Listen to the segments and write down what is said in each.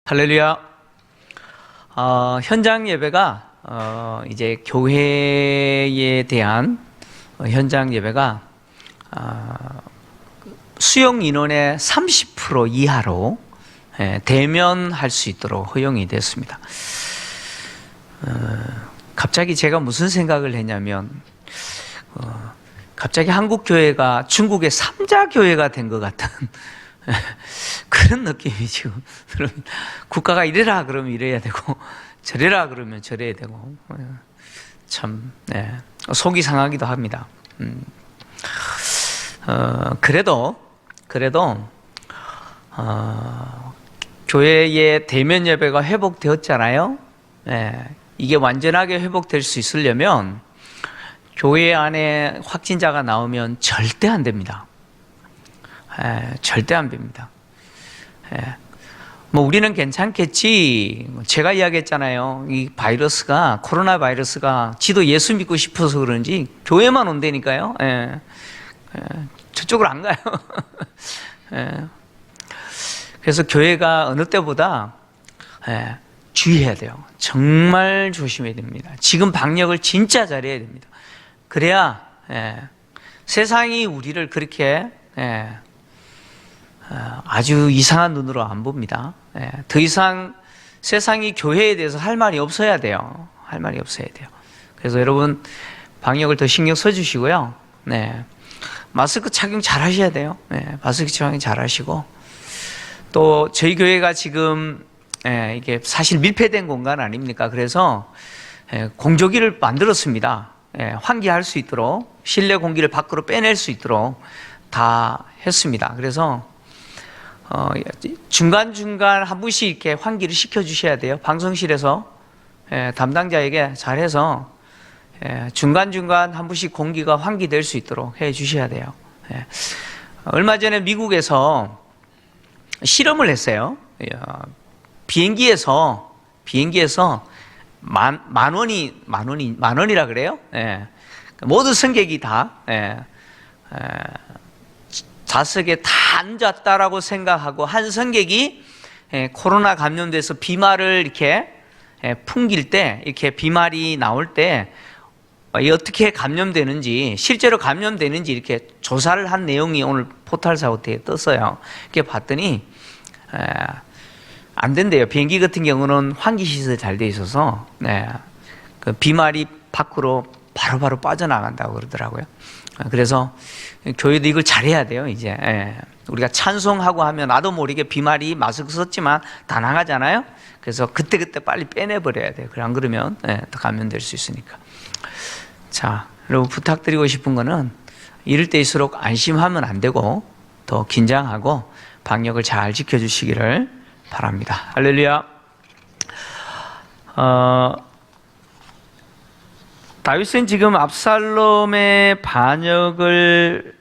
할렐루야. 현장 예배가 이제 교회에 대한 현장 예배가 수용 인원의 30% 이하로 대면할 수 있도록 허용이 됐습니다. 갑자기 제가 무슨 생각을 했냐면 갑자기 한국 교회가 중국의 3자 교회가 된 것 같은 그런 느낌이 지금. 국가가 이래라 그러면 이래야 되고 저래라 그러면 저래야 되고 참 속이 상하기도 합니다. 그래도 교회의 대면 예배가 회복되었잖아요. 이게 완전하게 회복될 수 있으려면 교회 안에 확진자가 나오면 절대 안 됩니다. 절대 안 됩니다. 뭐 우리는 괜찮겠지. 제가 이야기했잖아요. 이 바이러스가, 코로나 바이러스가 지도 예수 믿고 싶어서 그런지 교회만 온다니까요. 저쪽으로 안 가요. 그래서 교회가 어느 때보다 주의해야 돼요. 정말 조심해야 됩니다. 지금 방역을 진짜 잘해야 됩니다. 그래야 세상이 우리를 그렇게 아주 이상한 눈으로 안 봅니다. 더 이상 세상이 교회에 대해서 할 말이 없어야 돼요. 할 말이 없어야 돼요. 그래서 여러분 방역을 더 신경 써주시고요. 마스크 착용 잘 하셔야 돼요. 마스크 착용 잘 하시고, 또 저희 교회가 지금 이게 사실 밀폐된 공간 아닙니까? 그래서 공조기를 만들었습니다. 환기할 수 있도록, 실내 공기를 밖으로 빼낼 수 있도록 다 했습니다. 그래서 중간중간 한 분씩 이렇게 환기를 시켜주셔야 돼요. 방송실에서 담당자에게 잘해서 중간중간 한 분씩 공기가 환기될 수 있도록 해 주셔야 돼요. 얼마 전에 미국에서 실험을 했어요. 비행기에서 만 원이라 그래요. 모든 승객이 다 좌석에 다 앉았다라고 생각하고 한 승객이 코로나 감염돼서 비말을 이렇게 풍길 때, 이렇게 비말이 나올 때 어떻게 감염되는지, 실제로 감염되는지 이렇게 조사를 한 내용이 오늘 포털 사이트에 떴어요. 이렇게 봤더니 안 된대요. 비행기 같은 경우는 환기 시설이 잘 돼 있어서 그 비말이 밖으로 바로바로 빠져나간다고 그러더라고요. 그래서 교회도 이걸 잘해야 돼요. 이제 우리가 찬송하고 하면 나도 모르게 비말이 마스크 썼지만 다 나가잖아요. 그래서 그때 빨리 빼내버려야 돼요. 안 그러면 더 감염될 수 있으니까. 자, 여러분 부탁드리고 싶은 거는 이럴 때일수록 안심하면 안 되고 더 긴장하고 방역을 잘 지켜주시기를 바랍니다. 할렐루야. 다윗은 지금 압살롬의 반역을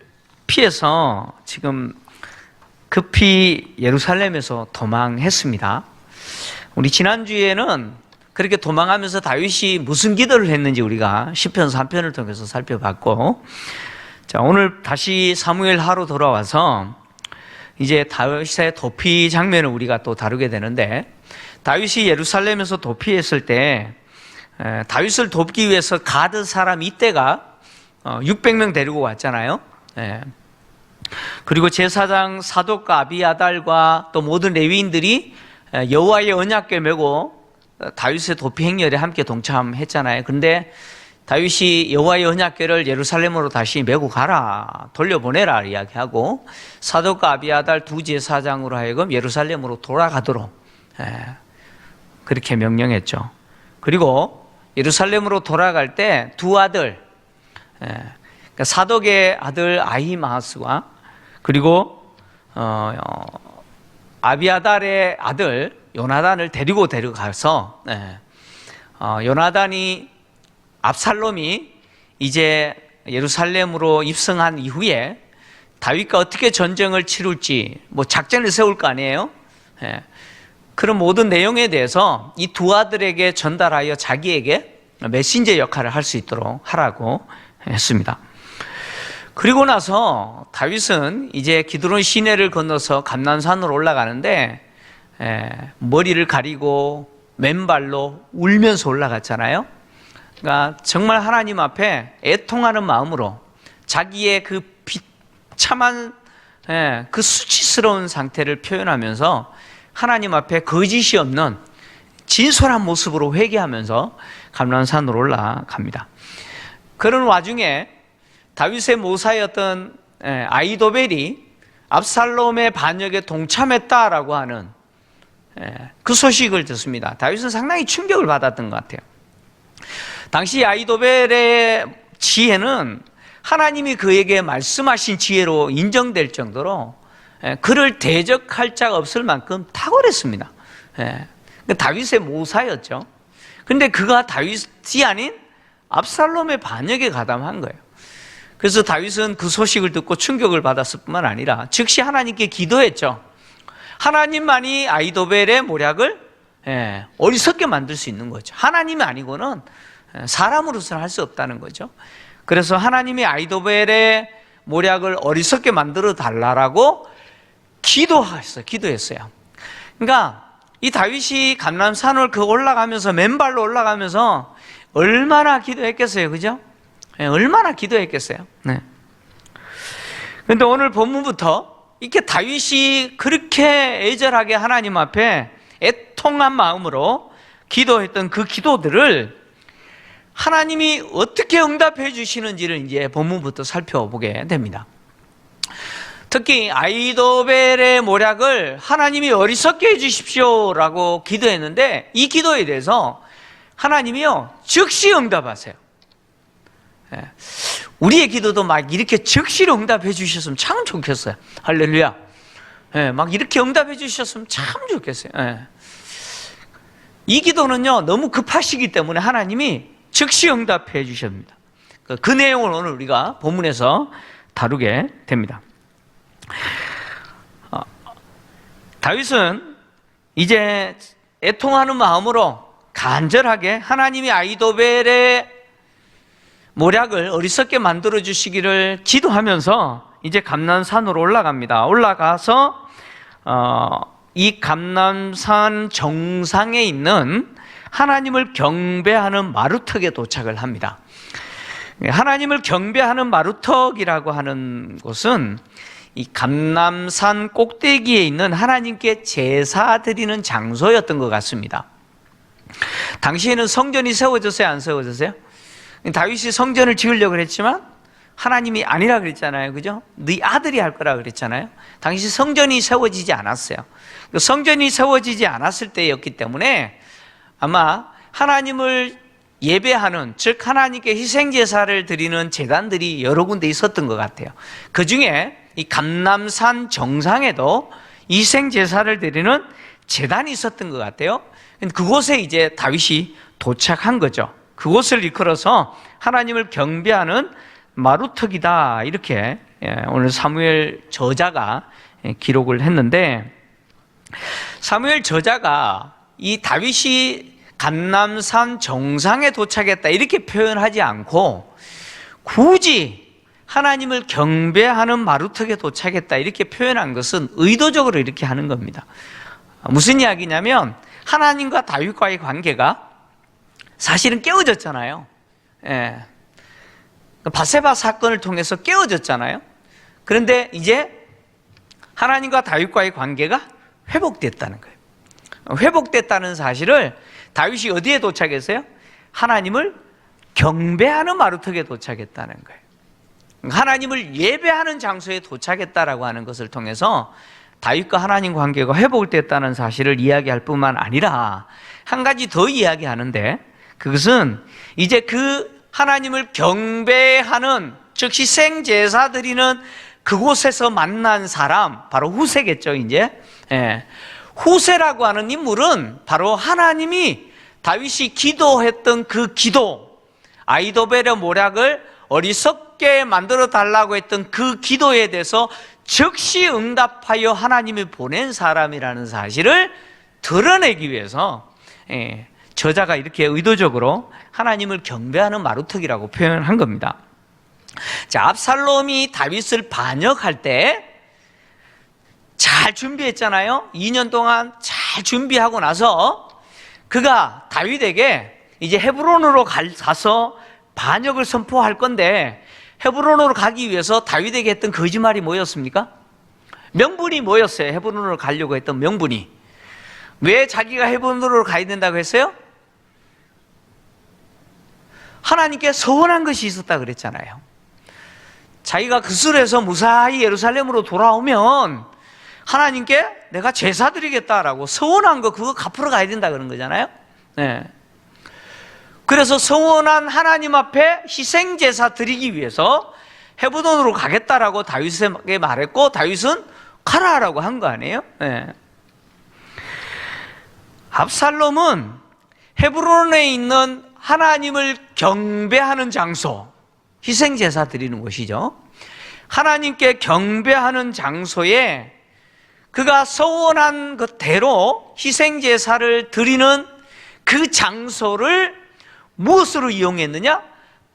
피해서 지금 급히 예루살렘에서 도망했습니다. 우리 지난주에는 그렇게 도망하면서 다윗이 무슨 기도를 했는지 우리가 시편 3편을 통해서 살펴봤고, 자, 오늘 다시 사무엘 하로 돌아와서 이제 다윗의 도피 장면을 우리가 또 다루게 되는데, 다윗이 예루살렘에서 도피했을 때 다윗을 돕기 위해서 가드 사람 이때가 600명 데리고 왔잖아요. 그리고 제사장 사독과 아비아달과 또 모든 레위인들이 여호와의 언약궤 메고 다윗의 도피 행렬에 함께 동참했잖아요. 그런데 다윗이 여호와의 언약궤를 예루살렘으로 다시 메고 가라, 돌려보내라 이야기하고, 사독과 아비아달 두 제사장으로 하여금 예루살렘으로 돌아가도록 그렇게 명령했죠. 그리고 예루살렘으로 돌아갈 때 두 아들, 그러니까 사독의 아들 아히마스와 그리고 아비아달의 아들 요나단을 데려가서 요나단이, 압살롬이 이제 예루살렘으로 입성한 이후에 다윗과 어떻게 전쟁을 치룰지 뭐 작전을 세울 거 아니에요. 그런 모든 내용에 대해서 이 두 아들에게 전달하여 자기에게 메신저 역할을 할 수 있도록 하라고 했습니다. 그리고 나서 다윗은 이제 기드론 시내를 건너서 감난산으로 올라가는데 머리를 가리고 맨발로 울면서 올라갔잖아요. 그러니까 정말 하나님 앞에 애통하는 마음으로 자기의 그 비참한 그 수치스러운 상태를 표현하면서 하나님 앞에 거짓이 없는 진솔한 모습으로 회개하면서 감람산으로 올라갑니다. 그런 와중에 다윗의 모사였던 아히도벨이 압살롬의 반역에 동참했다라고 하는 그 소식을 듣습니다. 다윗은 상당히 충격을 받았던 것 같아요. 당시 아히도벨의 지혜는 하나님이 그에게 말씀하신 지혜로 인정될 정도로 그를 대적할 자가 없을 만큼 탁월했습니다. 다윗의 모사였죠. 그런데 그가 다윗이 아닌 압살롬의 반역에 가담한 거예요. 그래서 다윗은 그 소식을 듣고 충격을 받았을 뿐만 아니라 즉시 하나님께 기도했죠. 하나님만이 아히도벨의 모략을 어리석게 만들 수 있는 거죠. 하나님이 아니고는 사람으로서는 할 수 없다는 거죠. 그래서 하나님이 아히도벨의 모략을 어리석게 만들어 달라고 기도했어요. 그러니까 이 다윗이 감람산을 올라가면서 맨발로 올라가면서 얼마나 기도했겠어요, 그죠? 얼마나 기도했겠어요. 네. 그런데 오늘 본문부터 이렇게 다윗이 그렇게 애절하게 하나님 앞에 애통한 마음으로 기도했던 그 기도들을 하나님이 어떻게 응답해 주시는지를 이제 본문부터 살펴보게 됩니다. 특히 아히도벨의 모략을 하나님이 어리석게 해 주십시오라고 기도했는데 이 기도에 대해서 하나님이요 즉시 응답하세요. 우리의 기도도 막 이렇게 즉시로 응답해 주셨으면 참 좋겠어요. 할렐루야. 막 이렇게 응답해 주셨으면 참 좋겠어요. 이 기도는요 너무 급하시기 때문에 하나님이 즉시 응답해 주십니다. 그 내용을 오늘 우리가 본문에서 다루게 됩니다. 다윗은 이제 애통하는 마음으로 간절하게 하나님이 아히도벨의 모략을 어리석게 만들어 주시기를 기도하면서 이제 감람산으로 올라갑니다. 올라가서 이 감람산 정상에 있는 하나님을 경배하는 마루턱에 도착을 합니다. 하나님을 경배하는 마루턱이라고 하는 곳은 이 감람산 꼭대기에 있는 하나님께 제사 드리는 장소였던 것 같습니다. 당시에는 성전이 세워졌어요, 안 세워졌어요? 다윗이 성전을 지으려고 했지만 하나님이 아니라 그랬잖아요, 그죠? 네 아들이 할 거라 그랬잖아요. 당시 성전이 세워지지 않았어요. 성전이 세워지지 않았을 때였기 때문에 아마 하나님을 예배하는, 즉 하나님께 희생제사를 드리는 제단들이 여러 군데 있었던 것 같아요. 그 중에 이 감람산 정상에도 희생제사를 드리는 제단이 있었던 것 같아요. 그곳에 이제 다윗이 도착한 거죠. 그곳을 이끌어서 하나님을 경배하는 마루턱이다, 이렇게 오늘 사무엘 저자가 기록을 했는데, 사무엘 저자가 이 다윗이 감람산 정상에 도착했다 이렇게 표현하지 않고 굳이 하나님을 경배하는 마루턱에 도착했다 이렇게 표현한 것은 의도적으로 이렇게 하는 겁니다. 무슨 이야기냐면 하나님과 다윗과의 관계가 사실은 깨어졌잖아요. 바세바 사건을 통해서 깨어졌잖아요. 그런데 이제 하나님과 다윗과의 관계가 회복됐다는 거예요. 회복됐다는 사실을 다윗이 어디에 도착했어요? 하나님을 경배하는 마루턱에 도착했다는 거예요. 하나님을 예배하는 장소에 도착했다라고 하는 것을 통해서 다윗과 하나님 관계가 회복됐다는 사실을 이야기할 뿐만 아니라 한 가지 더 이야기하는데, 그것은 이제 그 하나님을 경배하는, 즉 희생제사 드리는 그곳에서 만난 사람, 바로 후세겠죠. 이제 후세라고 하는 인물은 바로 하나님이 다윗이 기도했던 그 기도, 아히도벨의 모략을 어리석게 만들어 달라고 했던 그 기도에 대해서 즉시 응답하여 하나님이 보낸 사람이라는 사실을 드러내기 위해서 저자가 이렇게 의도적으로 하나님을 경배하는 마루턱이라고 표현한 겁니다. 자, 압살롬이 다윗을 반역할 때 잘 준비했잖아요. 2년 동안 잘 잘 준비하고 나서 그가 다윗에게 이제 헤브론으로 가서 반역을 선포할 건데, 헤브론으로 가기 위해서 다윗에게 했던 거짓말이 뭐였습니까? 명분이 뭐였어요? 헤브론으로 가려고 했던 명분이. 왜 자기가 헤브론으로 가야 된다고 했어요? 하나님께 서원한 것이 있었다 그랬잖아요. 자기가 그술에서 무사히 예루살렘으로 돌아오면 하나님께 내가 제사 드리겠다라고 서원한 거, 그거 갚으러 가야 된다 그런 거잖아요. 네. 그래서 서원한 하나님 앞에 희생 제사 드리기 위해서 헤브론으로 가겠다라고 다윗에게 말했고, 다윗은 가라라고 한 거 아니에요? 네. 압살롬은 헤브론에 있는 하나님을 경배하는 장소, 희생 제사 드리는 곳이죠. 하나님께 경배하는 장소에 그가 서원한 것대로 희생 제사를 드리는 그 장소를 무엇으로 이용했느냐?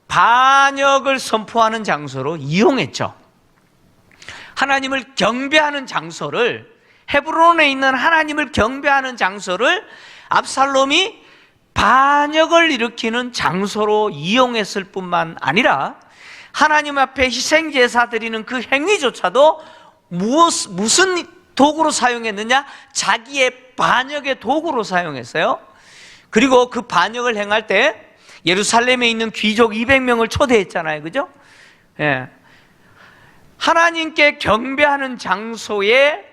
반역을 선포하는 장소로 이용했죠. 하나님을 경배하는 장소를, 헤브론에 있는 하나님을 경배하는 장소를 압살롬이 반역을 일으키는 장소로 이용했을 뿐만 아니라 하나님 앞에 희생 제사 드리는 그 행위조차도 무슨 도구로 사용했느냐? 자기의 반역의 도구로 사용했어요. 그리고 그 반역을 행할 때 예루살렘에 있는 귀족 200명을 초대했잖아요. 그죠? 예. 하나님께 경배하는 장소를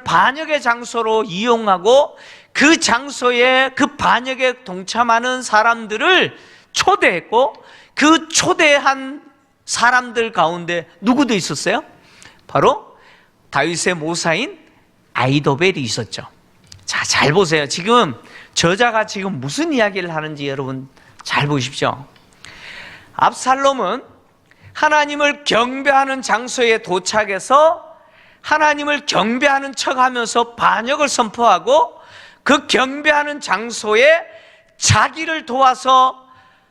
반역의 장소로 이용하고 그 장소에 그 반역에 동참하는 사람들을 초대했고, 그 초대한 사람들 가운데 누구도 있었어요? 바로 다윗의 모사인 아히도벨이 있었죠. 자, 잘 보세요. 지금 저자가 지금 무슨 이야기를 하는지 여러분 잘 보십시오. 압살롬은 하나님을 경배하는 장소에 도착해서 하나님을 경배하는 척하면서 반역을 선포하고, 그 경배하는 장소에 자기를 도와서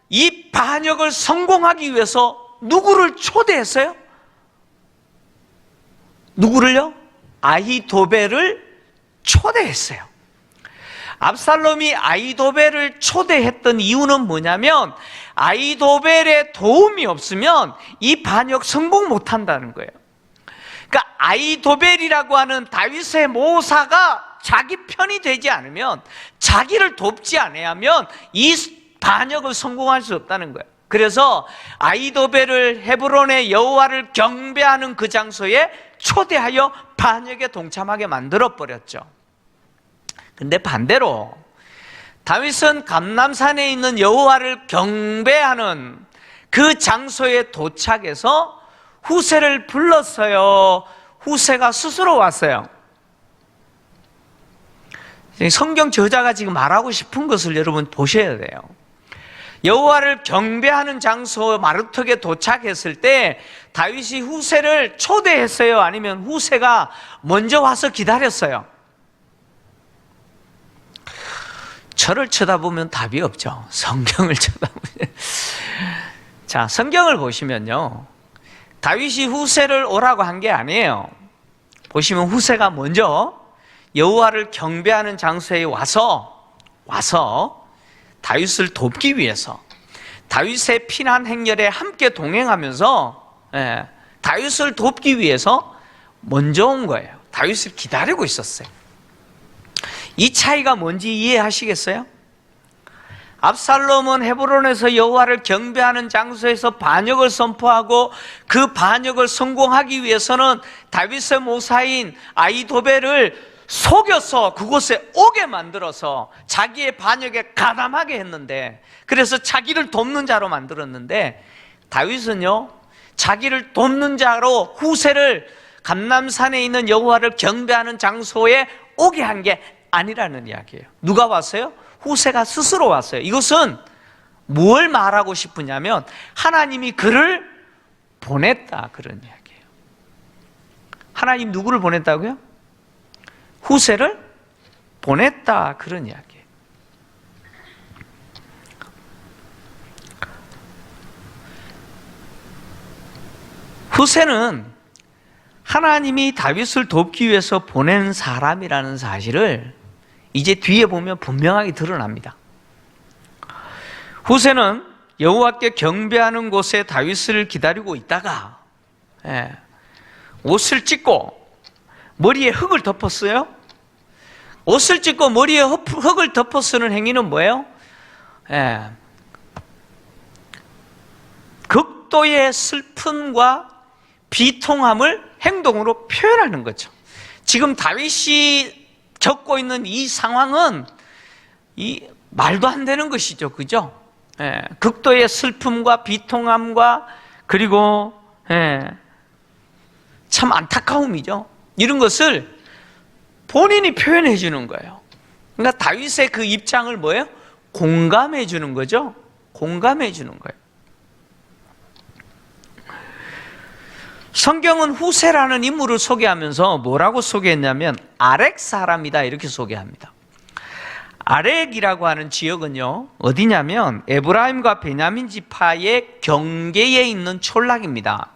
이 반역을 성공하기 위해서 누구를 초대했어요? 누구를요? 아히도벨을 초대했어요. 압살롬이 아히도벨을 초대했던 이유는 뭐냐면, 아히도벨의 도움이 없으면 이 반역 성공 못한다는 거예요. 그러니까 아히도벨이라고 하는 다윗의 모사가 자기 편이 되지 않으면, 자기를 돕지 않으면 이 반역을 성공할 수 없다는 거예요. 그래서 아히도벨을 헤브론의 여호와를 경배하는 그 장소에 초대하여 반역에 동참하게 만들어 버렸죠. 근데 반대로 다윗은 감람산에 있는 여호와를 경배하는 그 장소에 도착해서 후세를 불렀어요? 후세가 스스로 왔어요? 성경 저자가 지금 말하고 싶은 것을 여러분 보셔야 돼요. 여호와를 경배하는 장소 마루턱에 도착했을 때 다윗이 후세를 초대했어요? 아니면 후세가 먼저 와서 기다렸어요? 저를 쳐다보면 답이 없죠. 성경을 쳐다보면. 자, 성경을 보시면요, 다윗이 후세를 오라고 한 게 아니에요. 보시면 후세가 먼저 여호와를 경배하는 장소에 와서 다윗을 돕기 위해서, 다윗의 피난 행렬에 함께 동행하면서 다윗을 돕기 위해서 먼저 온 거예요. 다윗을 기다리고 있었어요. 이 차이가 뭔지 이해하시겠어요? 압살롬은 헤브론에서 여호와를 경배하는 장소에서 반역을 선포하고, 그 반역을 성공하기 위해서는 다윗의 모사인 아히도벨을 속여서 그곳에 오게 만들어서 자기의 반역에 가담하게 했는데, 그래서 자기를 돕는 자로 만들었는데, 다윗은요, 자기를 돕는 자로 후세를 감람산에 있는 여호와를 경배하는 장소에 오게 한 게 아니라는 이야기예요. 누가 왔어요? 후세가 스스로 왔어요. 이것은 뭘 말하고 싶으냐면, 하나님이 그를 보냈다, 그런 이야기예요. 하나님 누구를 보냈다고요? 후세를 보냈다, 그런 이야기예요. 후세는 하나님이 다윗을 돕기 위해서 보낸 사람이라는 사실을 이제 뒤에 보면 분명하게 드러납니다. 후세는 여호와께 경배하는 곳에 다윗을 기다리고 있다가 옷을 찢고 머리에 흙을 덮었어요. 옷을 찢고 머리에 흙을 덮어 쓰는 행위는 뭐예요? 극도의 슬픔과 비통함을 행동으로 표현하는 거죠. 지금 다윗이 겪고 있는 이 상황은 말도 안 되는 것이죠. 그죠? 극도의 슬픔과 비통함과 그리고 참 안타까움이죠. 이런 것을 본인이 표현해 주는 거예요. 그러니까 다윗의 그 입장을 뭐예요? 공감해 주는 거죠. 공감해 주는 거예요. 성경은 후세라는 인물을 소개하면서 뭐라고 소개했냐면 아렉 사람이다 이렇게 소개합니다. 아렉이라고 하는 지역은요 어디냐면 에브라임과 베냐민 지파의 경계에 있는 촌락입니다.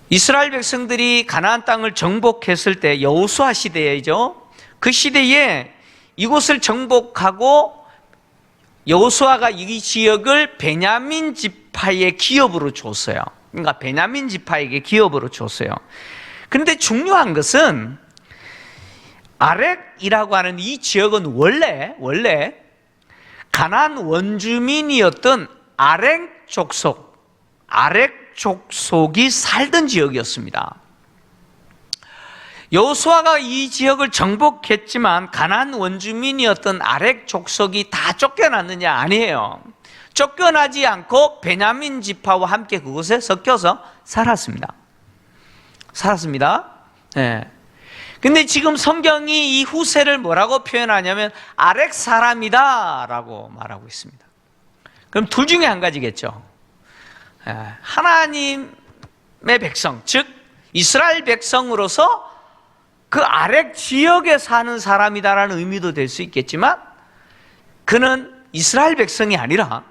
이스라엘 백성들이 가나안 땅을 정복했을 때 여호수아 시대이죠. 그 시대에 이곳을 정복하고 여호수아가 이 지역을 베냐민 지파의 기업으로 줬어요. 그러니까 베냐민 지파에게 기업으로 줬어요. 그런데 중요한 것은 아렉이라고 하는 이 지역은 원래 가나안 원주민이었던 아렉 족속이 살던 지역이었습니다. 여호수아가 이 지역을 정복했지만 가나안 원주민이었던 아렉 족속이 다 쫓겨났느냐? 아니에요. 쫓겨나지 않고 베냐민 지파와 함께 그곳에 섞여서 살았습니다. 근데 지금 성경이 이 후세를 뭐라고 표현하냐면 아렉 사람이다 라고 말하고 있습니다. 그럼 둘 중에 한 가지겠죠. 하나님의 백성, 즉 이스라엘 백성으로서 그 아렉 지역에 사는 사람이다라는 의미도 될 수 있겠지만 그는 이스라엘 백성이 아니라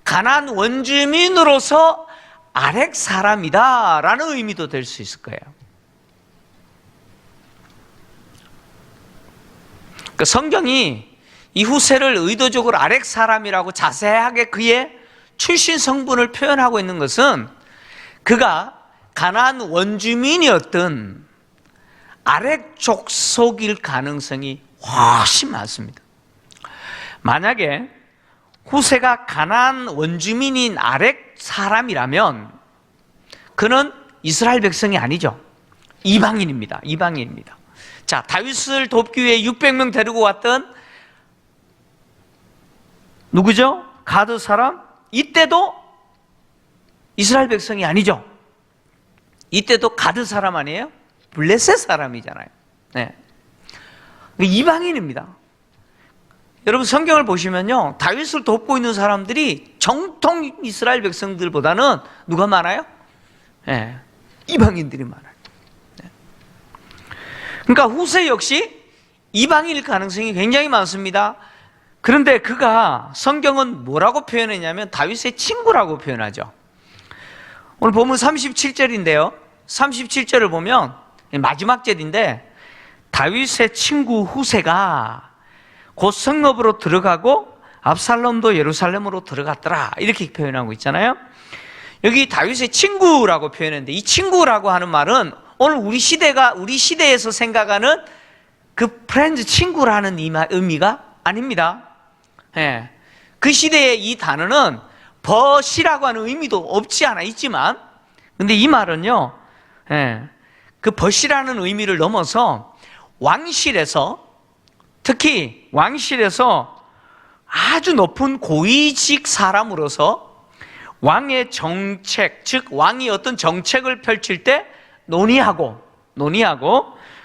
가나안 원주민으로서 아렉 사람이다라는 의미도 될 수 있을 거예요. 그러니까 성경이 이 후세를 의도적으로 아렉 사람이라고 자세하게 그의 출신 성분을 표현하고 있는 것은 그가 가나안 원주민이었던 아렉 족속일 가능성이 훨씬 많습니다. 만약에 후세가 가나안 원주민인 아렉 사람이라면 그는 이스라엘 백성이 아니죠. 이방인입니다. 자, 다윗을 돕기 위해 600명 데리고 왔던 누구죠? 가드 사람? 이때도 이스라엘 백성이 아니죠. 이때도 가드 사람 아니에요? 블레셋 사람이잖아요. 이방인입니다. 여러분 성경을 보시면요 다윗을 돕고 있는 사람들이 정통 이스라엘 백성들보다는 누가 많아요? 이방인들이 많아요. 그러니까 후세 역시 이방인일 가능성이 굉장히 많습니다. 그런데 그가 성경은 뭐라고 표현했냐면 다윗의 친구라고 표현하죠. 오늘 본문 37절인데요 37절을 보면 마지막 절인데 다윗의 친구 후세가 곧 성읍으로 들어가고 압살롬도 예루살렘으로 들어갔더라 이렇게 표현하고 있잖아요. 여기 다윗의 친구라고 표현했는데 이 친구라고 하는 말은 오늘 우리 시대에서 생각하는 그 프렌즈 친구라는 의미가 아닙니다. 그 시대의 이 단어는 벗이라고 하는 의미도 없지 않아 있지만 근데 이 말은요 그 벗이라는 의미를 넘어서 특히 왕실에서 아주 높은 고위직 사람으로서 왕의 정책, 즉 왕이 어떤 정책을 펼칠 때 논의하고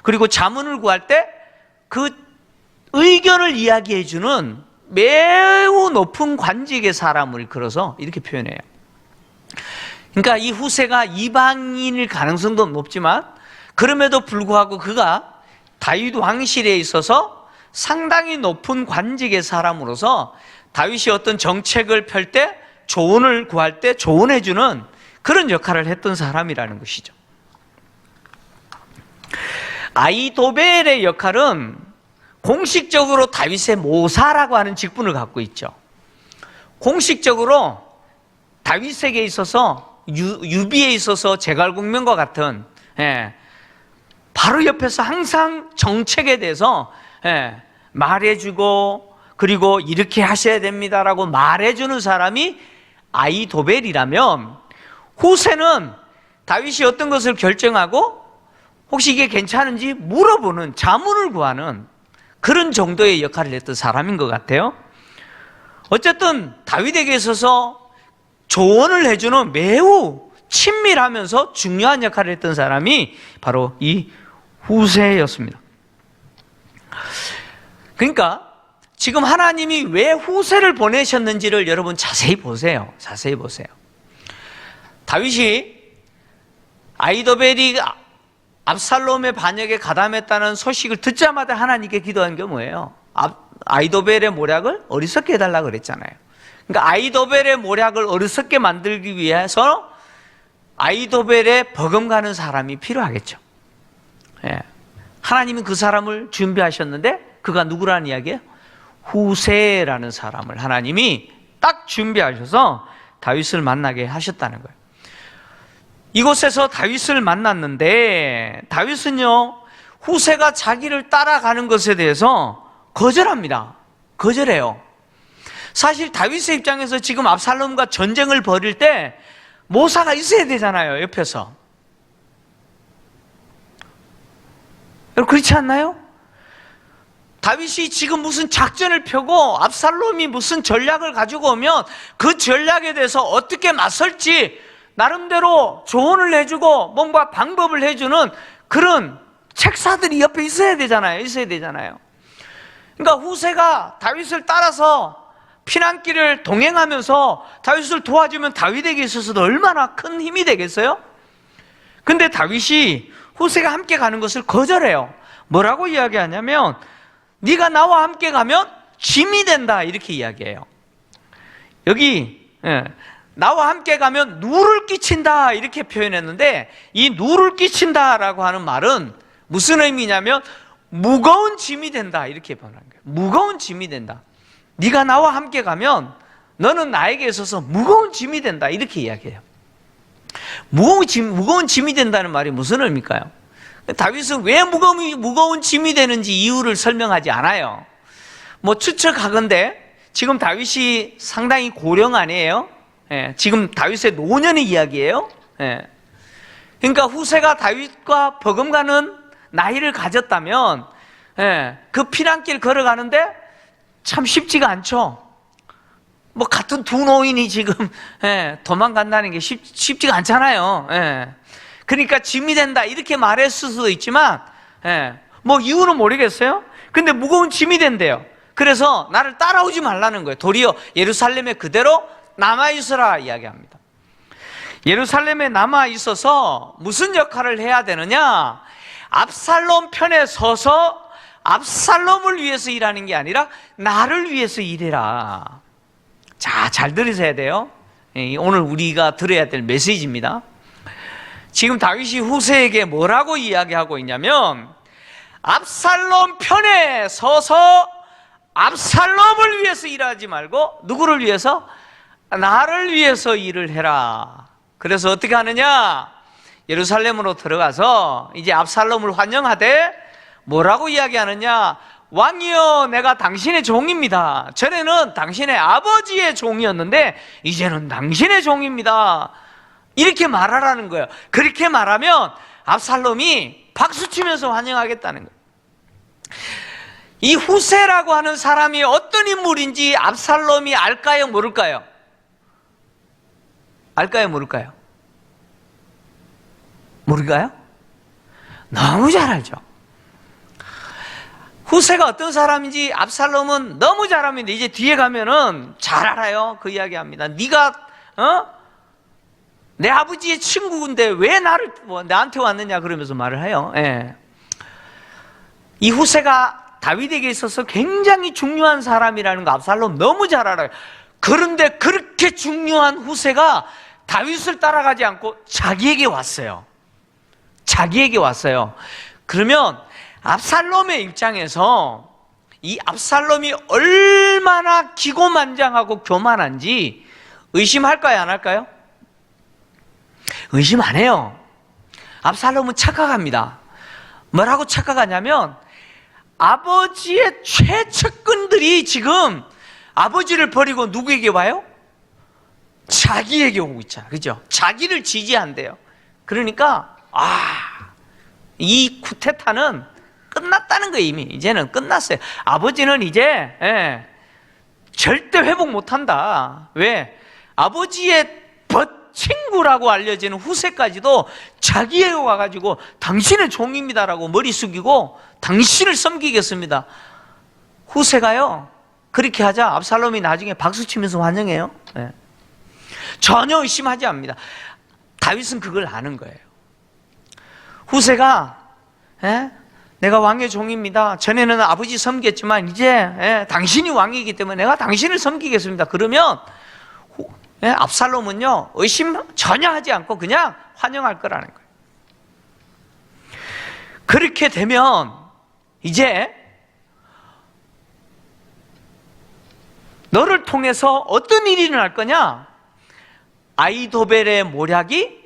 그리고 자문을 구할 때 그 의견을 이야기해 주는 매우 높은 관직의 사람을 걸어서 이렇게 표현해요. 그러니까 이 후세가 이방인일 가능성도 높지만 그럼에도 불구하고 그가 다윗 왕실에 있어서 상당히 높은 관직의 사람으로서 다윗이 어떤 정책을 펼 때 조언을 구할 때 조언해 주는 그런 역할을 했던 사람이라는 것이죠. 아히도벨의 역할은 공식적으로 다윗의 모사라고 하는 직분을 갖고 있죠. 공식적으로 다윗에게 있어서 유비에 있어서 제갈공명과 같은, 바로 옆에서 항상 정책에 대해서 말해주고, 그리고 이렇게 하셔야 됩니다라고 말해주는 사람이 아히도벨이라면, 후세는 다윗이 어떤 것을 결정하고 혹시 이게 괜찮은지 물어보는, 자문을 구하는 그런 정도의 역할을 했던 사람인 것 같아요. 어쨌든 다윗에게 있어서 조언을 해주는 매우 친밀하면서 중요한 역할을 했던 사람이 바로 이 후세였습니다. 그러니까 지금 하나님이 왜 후세를 보내셨는지를 여러분 자세히 보세요. 자세히 보세요. 다윗이 아히도벨이 압살롬의 반역에 가담했다는 소식을 듣자마자 하나님께 기도한 게 뭐예요? 아히도벨의 모략을 어리석게 해달라고 그랬잖아요. 그러니까 아히도벨의 모략을 어리석게 만들기 위해서 아히도벨에 버금가는 사람이 필요하겠죠. 하나님은 그 사람을 준비하셨는데 그가 누구라는 이야기예요? 후세라는 사람을 하나님이 딱 준비하셔서 다윗을 만나게 하셨다는 거예요. 이곳에서 다윗을 만났는데 다윗은요, 후세가 자기를 따라가는 것에 대해서 거절합니다. 거절해요. 사실 다윗의 입장에서 지금 압살롬과 전쟁을 벌일 때 모사가 있어야 되잖아요, 옆에서. 여러분 그렇지 않나요? 다윗이 지금 무슨 작전을 펴고 압살롬이 무슨 전략을 가지고 오면 그 전략에 대해서 어떻게 맞설지 나름대로 조언을 해주고 뭔가 방법을 해주는 그런 책사들이 옆에 있어야 되잖아요. 있어야 되잖아요. 그러니까 후세가 다윗을 따라서 피난길을 동행하면서 다윗을 도와주면 다윗에게 있어서도 얼마나 큰 힘이 되겠어요? 근데 다윗이 후세가 함께 가는 것을 거절해요. 뭐라고 이야기하냐면 네가 나와 함께 가면 짐이 된다 이렇게 이야기해요. 여기 나와 함께 가면 누를 끼친다 이렇게 표현했는데 이 누를 끼친다라고 하는 말은 무슨 의미냐면 무거운 짐이 된다 이렇게 번역한 거예요. 무거운 짐이 된다. 네가 나와 함께 가면 너는 나에게 있어서 무거운 짐이 된다 이렇게 이야기해요. 무거운 짐이 된다는 말이 무슨 의미일까요? 다윗은 왜 무거운 짐이 되는지 이유를 설명하지 않아요. 뭐 추측하건대 지금 다윗이 상당히 고령 아니에요? 지금 다윗의 노년의 이야기예요. 그러니까 후세가 다윗과 버금가는 나이를 가졌다면 그 피난길 걸어가는데 참 쉽지가 않죠. 뭐 같은 두 노인이 지금 도망간다는 게 쉽지가 않잖아요. 그러니까 짐이 된다 이렇게 말했을 수도 있지만 뭐 이유는 모르겠어요. 근데 무거운 짐이 된대요. 그래서 나를 따라오지 말라는 거예요. 도리어 예루살렘에 그대로 남아있어라 이야기합니다. 예루살렘에 남아있어서 무슨 역할을 해야 되느냐? 압살롬 편에 서서 압살롬을 위해서 일하는 게 아니라 나를 위해서 일해라. 자, 잘 들으셔야 돼요. 오늘 우리가 들어야 될 메시지입니다. 지금 다윗이 후세에게 뭐라고 이야기하고 있냐면 압살롬 편에 서서 압살롬을 위해서 일하지 말고 누구를 위해서? 나를 위해서 일을 해라. 그래서 어떻게 하느냐? 예루살렘으로 들어가서 이제 압살롬을 환영하되 뭐라고 이야기하느냐? 왕이여, 내가 당신의 종입니다. 전에는 당신의 아버지의 종이었는데 이제는 당신의 종입니다. 이렇게 말하라는 거예요. 그렇게 말하면 압살롬이 박수치면서 환영하겠다는 거예요. 이 후세라고 하는 사람이 어떤 인물인지 압살롬이 알까요? 모를까요? 알까요? 모를까요? 모를까요? 너무 잘 알죠. 후세가 어떤 사람인지 압살롬은 너무 잘 압니다. 이제 뒤에 가면은 잘 알아요. 그 이야기합니다. 네가 내 아버지의 친구인데 왜 나한테 왔느냐 그러면서 말을 해요. 이 후세가 다윗에게 있어서 굉장히 중요한 사람이라는 거 압살롬 너무 잘 알아요. 그런데 그렇게 중요한 후세가 다윗을 따라가지 않고 자기에게 왔어요. 자기에게 왔어요. 그러면 압살롬의 입장에서 이 압살롬이 얼마나 기고만장하고 교만한지 의심할까요, 안 할까요? 의심 안 해요. 압살롬은 착각합니다. 뭐라고 착각하냐면 아버지의 최측근들이 지금 아버지를 버리고 누구에게 와요? 자기에게 오고 있잖아. 그죠? 자기를 지지한대요. 그러니까 이 쿠데타는 끝났다는 거예요. 이미 이제는 끝났어요. 아버지는 이제 절대 회복 못한다. 왜? 아버지의 친구라고 알려지는 후세까지도 자기에게 와가지고 당신의 종입니다라고 머리 숙이고 당신을 섬기겠습니다. 후세가요 그렇게 하자 압살롬이 나중에 박수치면서 환영해요. 전혀 의심하지 않습니다. 다윗은 그걸 아는 거예요. 후세가 내가 왕의 종입니다. 전에는 아버지 섬겼지만 이제 당신이 왕이기 때문에 내가 당신을 섬기겠습니다. 그러면 압살롬은요 의심 전혀 하지 않고 그냥 환영할 거라는 거예요. 그렇게 되면 이제 너를 통해서 어떤 일이 일어날 거냐? 아이도벨의 모략이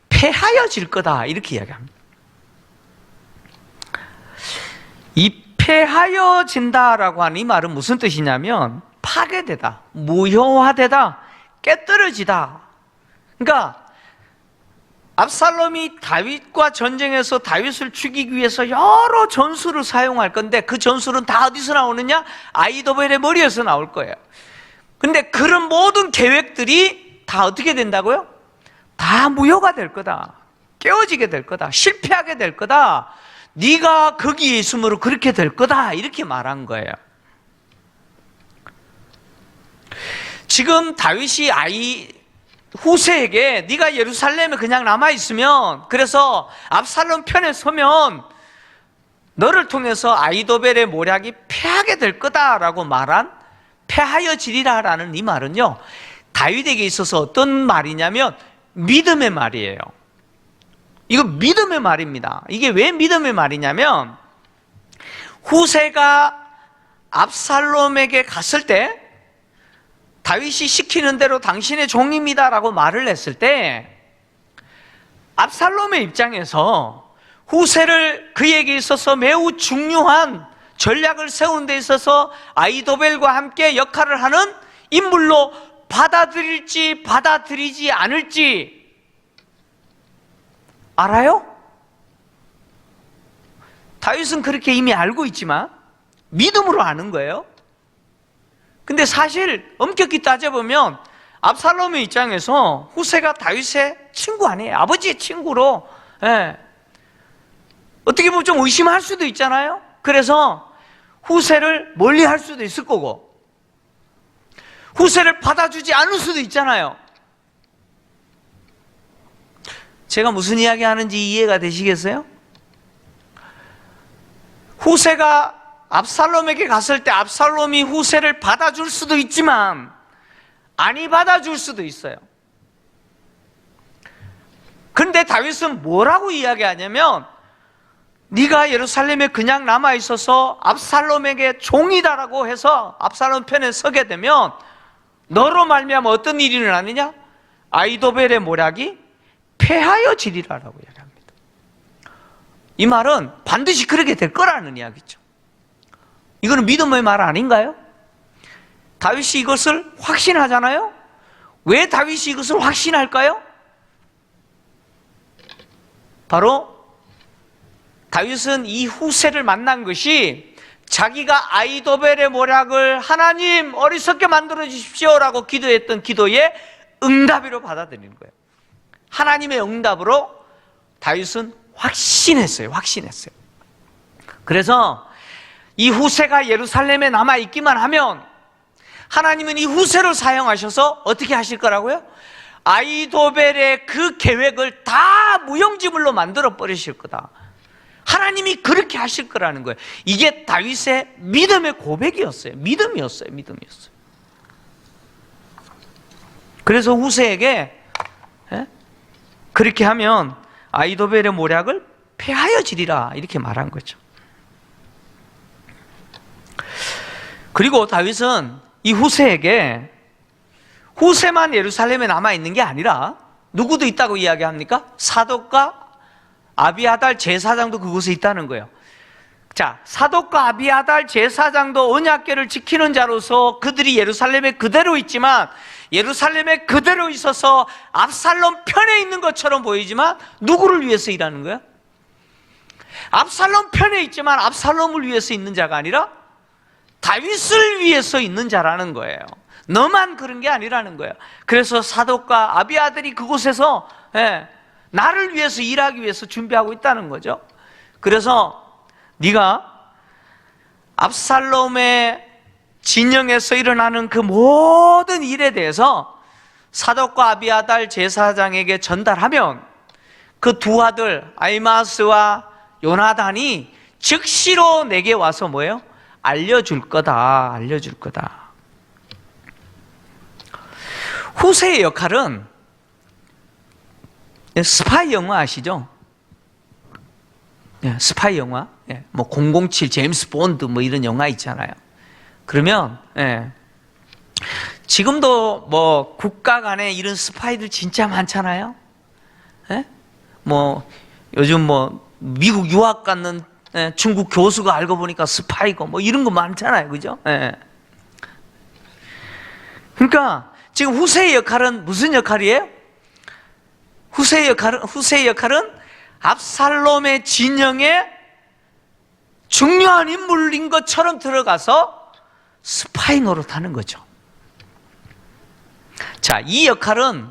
패하여질 거다, 이렇게 이야기합니다. 이 패하여진다라고 하는 이 말은 무슨 뜻이냐면 파괴되다, 무효화되다, 깨떨어지다. 그러니까 압살롬이 다윗과 전쟁에서 다윗을 죽이기 위해서 여러 전술을 사용할 건데 그 전술은 다 어디서 나오느냐? 아이도벨의 머리에서 나올 거예요. 근데 그런 모든 계획들이 다 어떻게 된다고요? 다 무효가 될 거다, 깨어지게 될 거다, 실패하게 될 거다, 네가 거기에 있으므로 그렇게 될 거다, 이렇게 말한 거예요. 지금 다윗이 후세에게 네가 예루살렘에 그냥 남아있으면, 그래서 압살롬 편에 서면 너를 통해서 아이도벨의 모략이 패하게 될 거다라고 말한 패하여지리라 라는 이 말은요 다윗에게 있어서 어떤 말이냐면 믿음의 말이에요. 이거 믿음의 말입니다. 이게 왜 믿음의 말이냐면 후세가 압살롬에게 갔을 때 다윗이 시키는 대로 당신의 종입니다 라고 말을 했을 때 압살롬의 입장에서 후세를 그에게 있어서 매우 중요한 전략을 세우는 데 있어서 아이도벨과 함께 역할을 하는 인물로 받아들일지 받아들이지 않을지 알아요? 다윗은 그렇게 이미 알고 있지만 믿음으로 아는 거예요. 근데 사실 엄격히 따져보면 압살롬의 입장에서 후세가 다윗의 친구 아니에요. 아버지의 친구로 어떻게 보면 좀 의심할 수도 있잖아요. 그래서 후세를 멀리 할 수도 있을 거고 후세를 받아주지 않을 수도 있잖아요. 제가 무슨 이야기 하는지 이해가 되시겠어요? 후세가 압살롬에게 갔을 때 압살롬이 후세를 받아줄 수도 있지만 아니 받아줄 수도 있어요. 그런데 다윗은 뭐라고 이야기하냐면 네가 예루살렘에 그냥 남아있어서 압살롬에게 종이다라고 해서 압살롬 편에 서게 되면 너로 말미암아 어떤 일이 일어나느냐? 아이도벨의 모략이 패하여지리라라고 이야기합니다. 이 말은 반드시 그렇게 될 거라는 이야기죠. 이거는 믿음의 말 아닌가요? 다윗이 이것을 확신하잖아요. 왜 다윗이 이것을 확신할까요? 바로 다윗은 이 후세를 만난 것이 자기가 아이도벨의 모략을 하나님 어리석게 만들어 주십시오라고 기도했던 기도의 응답으로 받아들이는 거예요. 하나님의 응답으로 다윗은 확신했어요. 그래서 이 후세가 예루살렘에 남아있기만 하면 하나님은 이 후세를 사용하셔서 어떻게 하실 거라고요? 아이도벨의 그 계획을 다 무용지물로 만들어 버리실 거다. 하나님이 그렇게 하실 거라는 거예요. 이게 다윗의 믿음의 고백이었어요. 믿음이었어요. 그래서 후세에게 그렇게 하면 아이도벨의 모략을 패하여지리라 이렇게 말한 거죠. 그리고 다윗은 이 후세에게 후세만 예루살렘에 남아있는 게 아니라 누구도 있다고 이야기합니까? 사독과 아비아달 제사장도 그곳에 있다는 거예요. 자, 사독과 아비아달 제사장도 언약궤를 지키는 자로서 그들이 예루살렘에 그대로 있지만 예루살렘에 그대로 있어서 압살롬 편에 있는 것처럼 보이지만 누구를 위해서 일하는 거야? 압살롬 편에 있지만 압살롬을 위해서 있는 자가 아니라 다윗을 위해서 있는 자라는 거예요. 너만 그런 게 아니라는 거예요. 그래서 사독과 아비아들이 그곳에서 나를 위해서 일하기 위해서 준비하고 있다는 거죠. 그래서 네가 압살롬의 진영에서 일어나는 그 모든 일에 대해서 사독과 아비아달 제사장에게 전달하면 그 두 아들 아히마스와 요나단이 즉시로 내게 와서 뭐예요? 알려줄 거다. 후세의 역할은 스파이 영화 아시죠? 스파이 영화, 뭐 007, 제임스 본드 뭐 이런 영화 있잖아요. 그러면 지금도 뭐 국가 간에 이런 스파이들 진짜 많잖아요. 뭐 요즘 뭐 미국 유학 갔는 중국 교수가 알고 보니까 스파이고 뭐 이런 거 많잖아요, 그죠? 그러니까 지금 후세의 역할은 무슨 역할이에요? 후세의 역할은 압살롬의 진영에 중요한 인물인 것처럼 들어가서 스파이 노릇하는 거죠. 자, 이 역할은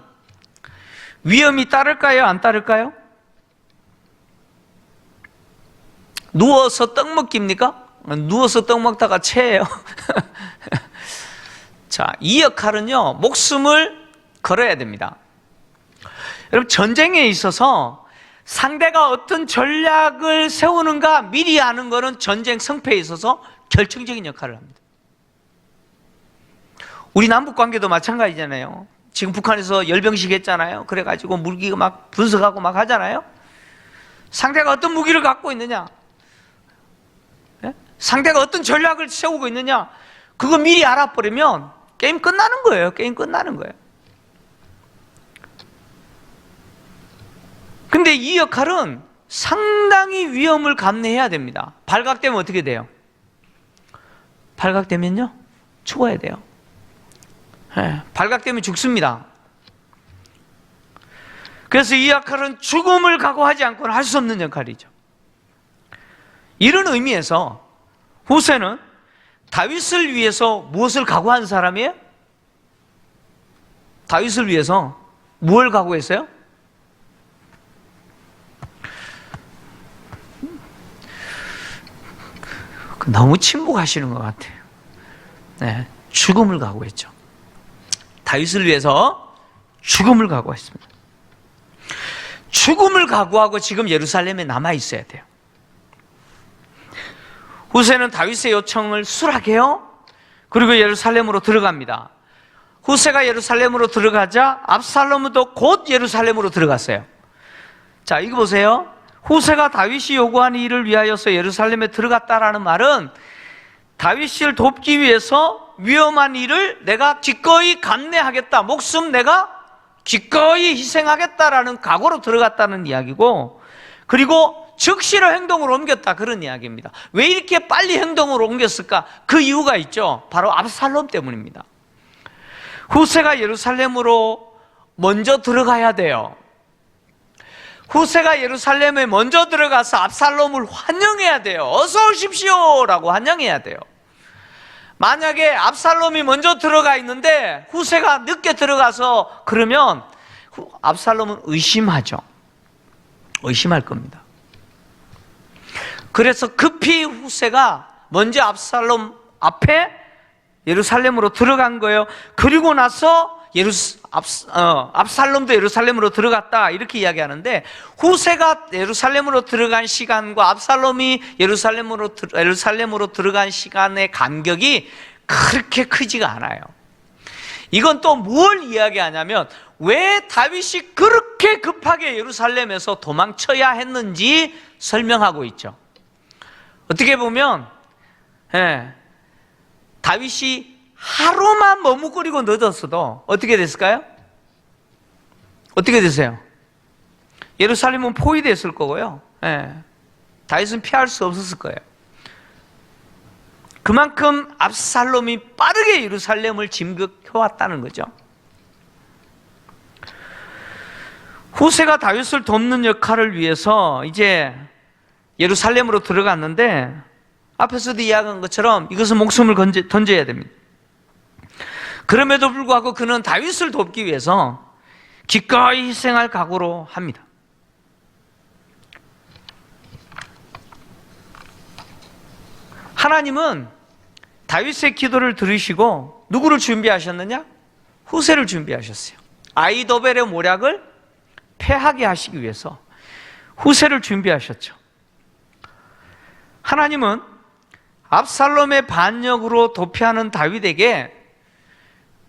위험이 따를까요? 안 따를까요? 누워서 떡 먹기입니까? 누워서 떡 먹다가 체해요. 자, 이 역할은요, 목숨을 걸어야 됩니다. 여러분, 전쟁에 있어서 상대가 어떤 전략을 세우는가 미리 아는 것은 전쟁 승패에 있어서 결정적인 역할을 합니다. 우리 남북 관계도 마찬가지잖아요. 지금 북한에서 열병식 했잖아요. 그래가지고 무기가 막 분석하고 막 하잖아요. 상대가 어떤 무기를 갖고 있느냐, 상대가 어떤 전략을 세우고 있느냐, 그거 미리 알아버리면 게임 끝나는 거예요. 게임 끝나는 거예요. 근데 이 역할은 상당히 위험을 감내해야 됩니다. 발각되면 어떻게 돼요? 발각되면요, 죽어야 돼요. 발각되면 죽습니다. 그래서 이 역할은 죽음을 각오하지 않고는 할 수 없는 역할이죠. 이런 의미에서 후세는 다윗을 위해서 무엇을 각오한 사람이에요? 다윗을 위해서 무엇을 각오했어요? 너무 침묵하시는 것 같아요. 죽음을 각오했죠. 다윗을 위해서 죽음을 각오했습니다. 죽음을 각오하고 지금 예루살렘에 남아 있어야 돼요. 후세는 다윗의 요청을 수락해요. 그리고 예루살렘으로 들어갑니다. 후세가 예루살렘으로 들어가자 압살롬도 곧 예루살렘으로 들어갔어요. 자, 이거 보세요. 후세가 다윗이 요구한 일을 위하여서 예루살렘에 들어갔다라는 말은 다윗을 돕기 위해서 위험한 일을 내가 기꺼이 감내하겠다, 목숨 내가 기꺼이 희생하겠다라는 각오로 들어갔다는 이야기고, 그리고 즉시로 행동으로 옮겼다, 그런 이야기입니다. 왜 이렇게 빨리 행동으로 옮겼을까? 그 이유가 있죠. 바로 압살롬 때문입니다. 후세가 예루살렘으로 먼저 들어가야 돼요. 후세가 예루살렘에 먼저 들어가서 압살롬을 환영해야 돼요. 어서 오십시오 라고 환영해야 돼요. 만약에 압살롬이 먼저 들어가 있는데 후세가 늦게 들어가서 그러면 압살롬은 의심하죠. 의심할 겁니다. 그래서 급히 후세가 먼저 압살롬 앞에 예루살렘으로 들어간 거예요. 그리고 나서 압살롬도 예루살렘으로 들어갔다, 이렇게 이야기하는데, 후세가 예루살렘으로 들어간 시간과 압살롬이 예루살렘으로 들어간 시간의 간격이 그렇게 크지가 않아요. 이건 또 뭘 이야기하냐면 왜 다윗이 그렇게 급하게 예루살렘에서 도망쳐야 했는지 설명하고 있죠. 어떻게 보면 다윗이 하루만 머뭇거리고 늦었어도 어떻게 됐을까요? 어떻게 되세요? 예루살렘은 포위됐을 거고요. 다윗은 피할 수 없었을 거예요. 그만큼 압살롬이 빠르게 예루살렘을 진격해왔다는 거죠. 후세가 다윗을 돕는 역할을 위해서 이제 예루살렘으로 들어갔는데 앞에서도 이야기한 것처럼 이것은 목숨을 던져야 됩니다. 그럼에도 불구하고 그는 다윗을 돕기 위해서 기꺼이 희생할 각오로 합니다. 하나님은 다윗의 기도를 들으시고 누구를 준비하셨느냐? 후세를 준비하셨어요. 아이도벨의 모략을 패하게 하시기 위해서 후세를 준비하셨죠. 하나님은 압살롬의 반역으로 도피하는 다윗에게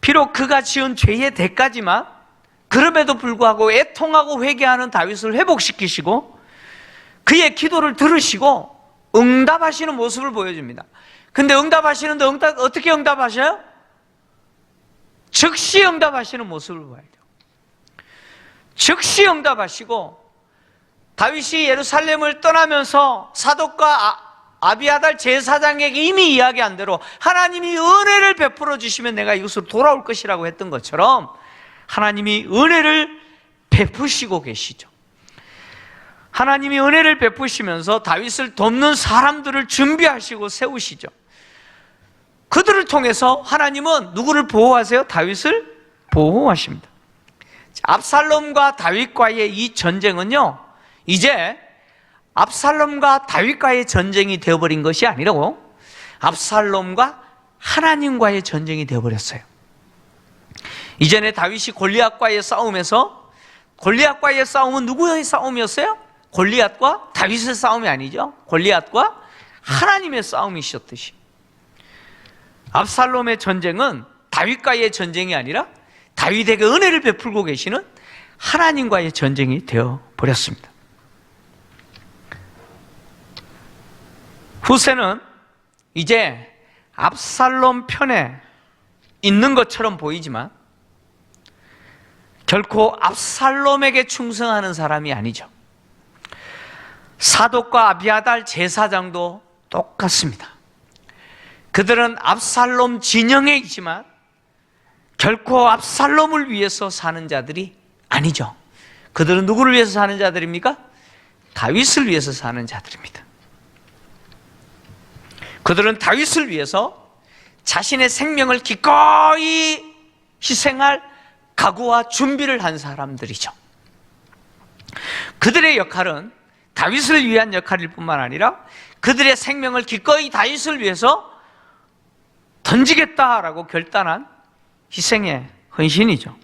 비록 그가 지은 죄의 대가지만 그럼에도 불구하고 애통하고 회개하는 다윗을 회복시키시고 그의 기도를 들으시고 응답하시는 모습을 보여줍니다. 근데 응답하시는데 어떻게 응답하셔요? 즉시 응답하시는 모습을 보여요. 즉시 응답하시고 다윗이 예루살렘을 떠나면서 사독과 아비아달 제사장에게 이미 이야기한 대로 하나님이 은혜를 베풀어 주시면 내가 이곳으로 돌아올 것이라고 했던 것처럼 하나님이 은혜를 베푸시고 계시죠. 하나님이 은혜를 베푸시면서 다윗을 돕는 사람들을 준비하시고 세우시죠. 그들을 통해서 하나님은 누구를 보호하세요? 다윗을 보호하십니다. 압살롬과 다윗과의 이 전쟁은요, 이제 압살롬과 다윗과의 전쟁이 되어버린 것이 아니라고 압살롬과 하나님과의 전쟁이 되어버렸어요. 이전에 다윗이 골리앗과의 싸움에서 골리앗과의 싸움은 누구의 싸움이었어요? 골리앗과 다윗의 싸움이 아니죠. 골리앗과 하나님의 싸움이셨듯이 압살롬의 전쟁은 다윗과의 전쟁이 아니라 다윗에게 은혜를 베풀고 계시는 하나님과의 전쟁이 되어버렸습니다. 후세는 이제 압살롬 편에 있는 것처럼 보이지만 결코 압살롬에게 충성하는 사람이 아니죠. 사독과 아비아달 제사장도 똑같습니다. 그들은 압살롬 진영에 있지만 결코 압살롬을 위해서 사는 자들이 아니죠. 그들은 누구를 위해서 사는 자들입니까? 다윗을 위해서 사는 자들입니다. 그들은 다윗을 위해서 자신의 생명을 기꺼이 희생할 각오와 준비를 한 사람들이죠. 그들의 역할은 다윗을 위한 역할일 뿐만 아니라 그들의 생명을 기꺼이 다윗을 위해서 던지겠다라고 결단한 희생의 헌신이죠.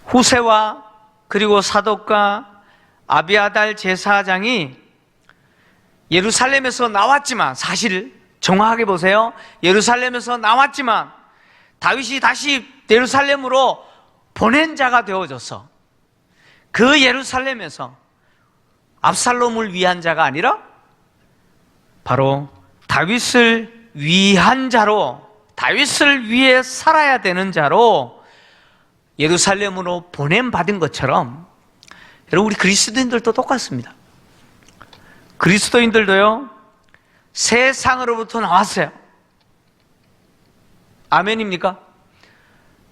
후세와 그리고 사독과 아비아달 제사장이 예루살렘에서 나왔지만, 사실 정확하게 보세요. 예루살렘에서 나왔지만 다윗이 다시 예루살렘으로 보낸 자가 되어져서 그 예루살렘에서 압살롬을 위한 자가 아니라 바로 다윗을 위한 자로, 다윗을 위해 살아야 되는 자로 예루살렘으로 보냄받은 것처럼, 여러분, 우리 그리스도인들도 똑같습니다. 그리스도인들도요, 세상으로부터 나왔어요. 아멘입니까?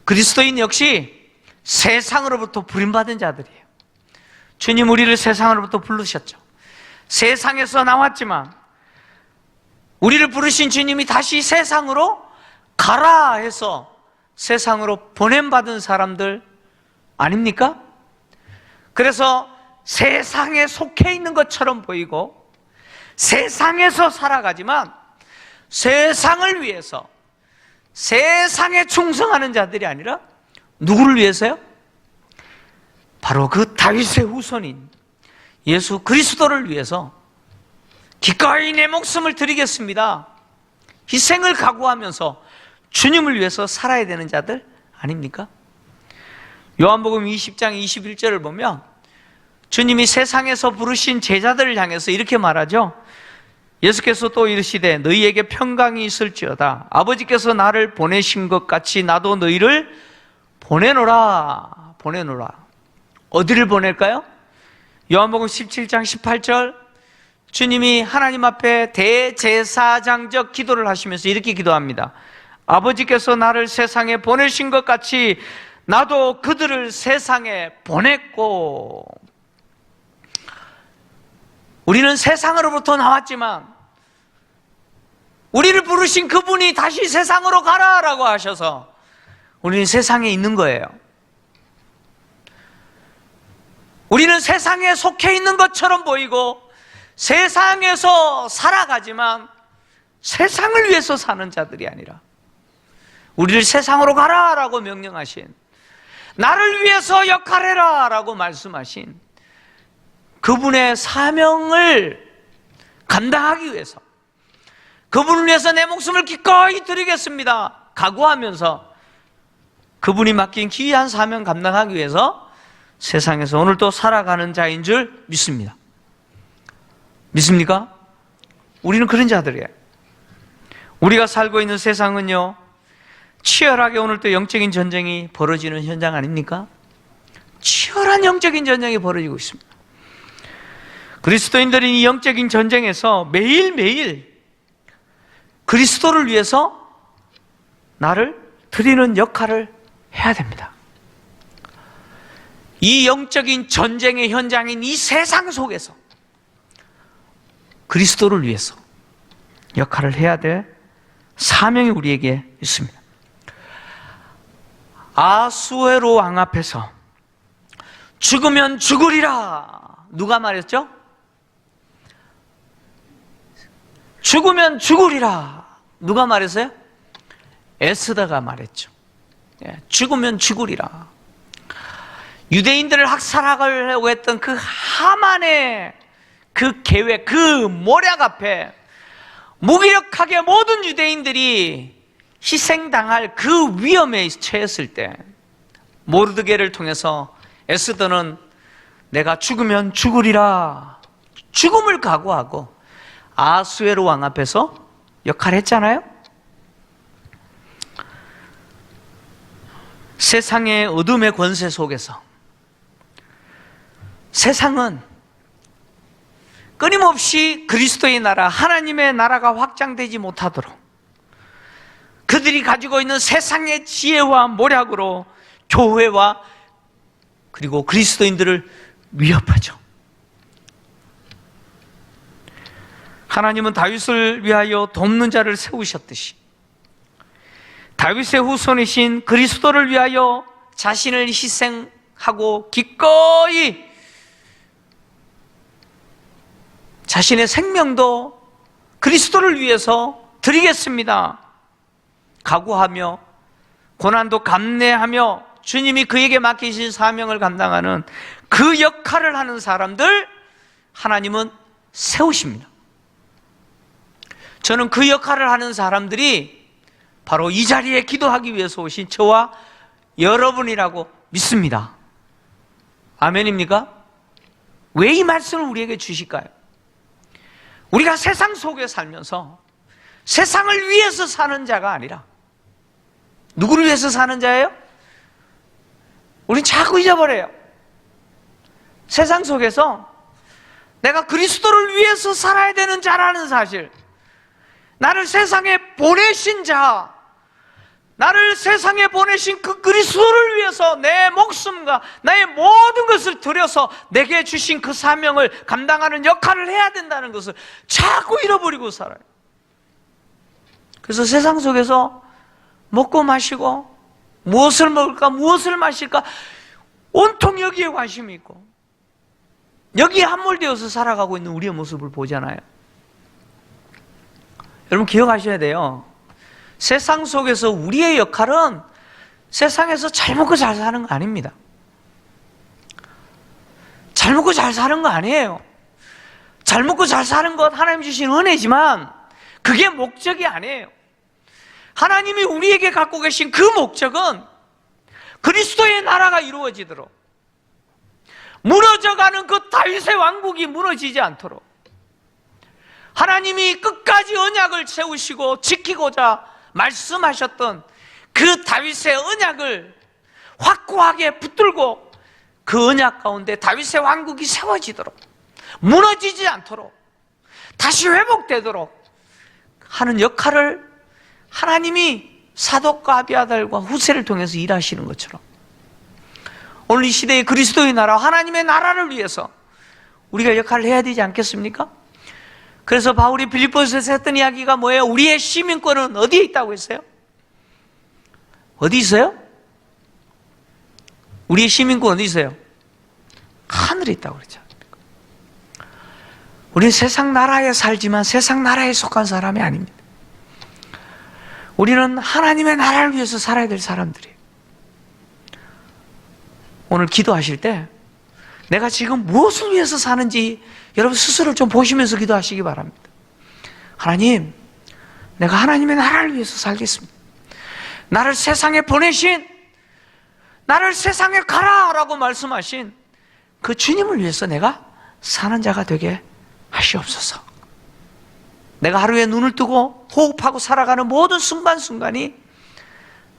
그리스도인 역시 세상으로부터 부름받은 자들이에요. 주님 우리를 세상으로부터 부르셨죠. 세상에서 나왔지만 우리를 부르신 주님이 다시 세상으로 가라 해서 세상으로 보냄받은 사람들 아닙니까? 그래서 세상에 속해 있는 것처럼 보이고 세상에서 살아가지만 세상을 위해서 세상에 충성하는 자들이 아니라 누구를 위해서요? 바로 그 다윗의 후손인 예수 그리스도를 위해서 기꺼이 내 목숨을 드리겠습니다, 희생을 각오하면서 주님을 위해서 살아야 되는 자들 아닙니까? 요한복음 20장 21절을 보면 주님이 세상에서 부르신 제자들을 향해서 이렇게 말하죠. 예수께서 또 이르시되 너희에게 평강이 있을지어다. 아버지께서 나를 보내신 것 같이 나도 너희를 보내노라. 어디를 보낼까요? 요한복음 17장 18절 주님이 하나님 앞에 대제사장적 기도를 하시면서 이렇게 기도합니다. 아버지께서 나를 세상에 보내신 것 같이 나도 그들을 세상에 보냈고. 우리는 세상으로부터 나왔지만 우리를 부르신 그분이 다시 세상으로 가라라고 하셔서 우리는 세상에 있는 거예요. 우리는 세상에 속해 있는 것처럼 보이고 세상에서 살아가지만 세상을 위해서 사는 자들이 아니라 우리를 세상으로 가라라고 명령하신, 나를 위해서 역할해라 라고 말씀하신 그분의 사명을 감당하기 위해서, 그분을 위해서 내 목숨을 기꺼이 드리겠습니다 각오하면서 그분이 맡긴 기이한 사명 감당하기 위해서 세상에서 오늘도 살아가는 자인 줄 믿습니다. 믿습니까? 우리는 그런 자들이에요. 우리가 살고 있는 세상은요, 치열하게 오늘도 영적인 전쟁이 벌어지는 현장 아닙니까? 치열한 영적인 전쟁이 벌어지고 있습니다. 그리스도인들은 이 영적인 전쟁에서 매일매일 그리스도를 위해서 나를 드리는 역할을 해야 됩니다. 이 영적인 전쟁의 현장인 이 세상 속에서 그리스도를 위해서 역할을 해야 될 사명이 우리에게 있습니다. 아수에로 왕 앞에서 죽으면 죽으리라. 누가 말했죠? 죽으면 죽으리라. 누가 말했어요? 에스더가 말했죠. 죽으면 죽으리라. 유대인들을 학살하려고 했던 그 하만의 그 계획, 그 모략 앞에 무기력하게 모든 유대인들이 희생당할 그 위험에 처했을 때 모르드게를 통해서 에스더는 내가 죽으면 죽으리라, 죽음을 각오하고 아수에로 왕 앞에서 역할을 했잖아요. 세상의 어둠의 권세 속에서 세상은 끊임없이 그리스도의 나라, 하나님의 나라가 확장되지 못하도록 그들이 가지고 있는 세상의 지혜와 모략으로 교회와 그리고 그리스도인들을 위협하죠. 하나님은 다윗을 위하여 돕는 자를 세우셨듯이 다윗의 후손이신 그리스도를 위하여 자신을 희생하고 기꺼이 자신의 생명도 그리스도를 위해서 드리겠습니다 각오하며 고난도 감내하며 주님이 그에게 맡기신 사명을 감당하는 그 역할을 하는 사람들 하나님은 세우십니다. 저는 그 역할을 하는 사람들이 바로 이 자리에 기도하기 위해서 오신 저와 여러분이라고 믿습니다. 아멘입니까? 왜 이 말씀을 우리에게 주실까요? 우리가 세상 속에 살면서 세상을 위해서 사는 자가 아니라 누구를 위해서 사는 자예요? 우린 자꾸 잊어버려요. 세상 속에서 내가 그리스도를 위해서 살아야 되는 자라는 사실, 나를 세상에 보내신 자, 나를 세상에 보내신 그 그리스도를 위해서 내 목숨과 나의 모든 것을 들여서 내게 주신 그 사명을 감당하는 역할을 해야 된다는 것을 자꾸 잃어버리고 살아요. 그래서 세상 속에서 먹고 마시고 무엇을 먹을까 무엇을 마실까 온통 여기에 관심이 있고 여기에 함몰되어서 살아가고 있는 우리의 모습을 보잖아요. 여러분 기억하셔야 돼요. 세상 속에서 우리의 역할은 세상에서 잘 먹고 잘 사는 거 아닙니다. 잘 먹고 잘 사는 거 아니에요. 잘 먹고 잘 사는 것 하나님 주신 은혜지만 그게 목적이 아니에요. 하나님이 우리에게 갖고 계신 그 목적은 그리스도의 나라가 이루어지도록, 무너져가는 그 다윗의 왕국이 무너지지 않도록 하나님이 끝까지 언약을 세우시고 지키고자 말씀하셨던 그 다윗의 언약을 확고하게 붙들고 그 언약 가운데 다윗의 왕국이 세워지도록, 무너지지 않도록, 다시 회복되도록 하는 역할을 하나님이 사독과 아비아달과 후세를 통해서 일하시는 것처럼 오늘 이 시대의 그리스도의 나라, 하나님의 나라를 위해서 우리가 역할을 해야 되지 않겠습니까? 그래서 바울이 빌립보서에서 했던 이야기가 뭐예요? 우리의 시민권은 어디에 있다고 했어요? 어디 있어요? 우리의 시민권 어디 있어요? 하늘에 있다고 그랬죠. 우리는 세상 나라에 살지만 세상 나라에 속한 사람이 아닙니다. 우리는 하나님의 나라를 위해서 살아야 될 사람들이에요. 오늘 기도하실 때 내가 지금 무엇을 위해서 사는지 여러분 스스로 좀 보시면서 기도하시기 바랍니다. 하나님, 내가 하나님의 나라를 위해서 살겠습니다. 나를 세상에 보내신, 나를 세상에 가라라고 말씀하신 그 주님을 위해서 내가 사는 자가 되게 하시옵소서. 내가 하루에 눈을 뜨고 호흡하고 살아가는 모든 순간순간이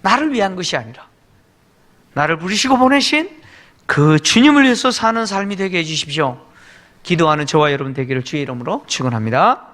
나를 위한 것이 아니라 나를 부르시고 보내신 그 주님을 위해서 사는 삶이 되게 해주십시오. 기도하는 저와 여러분 되기를 주의 이름으로 축원합니다.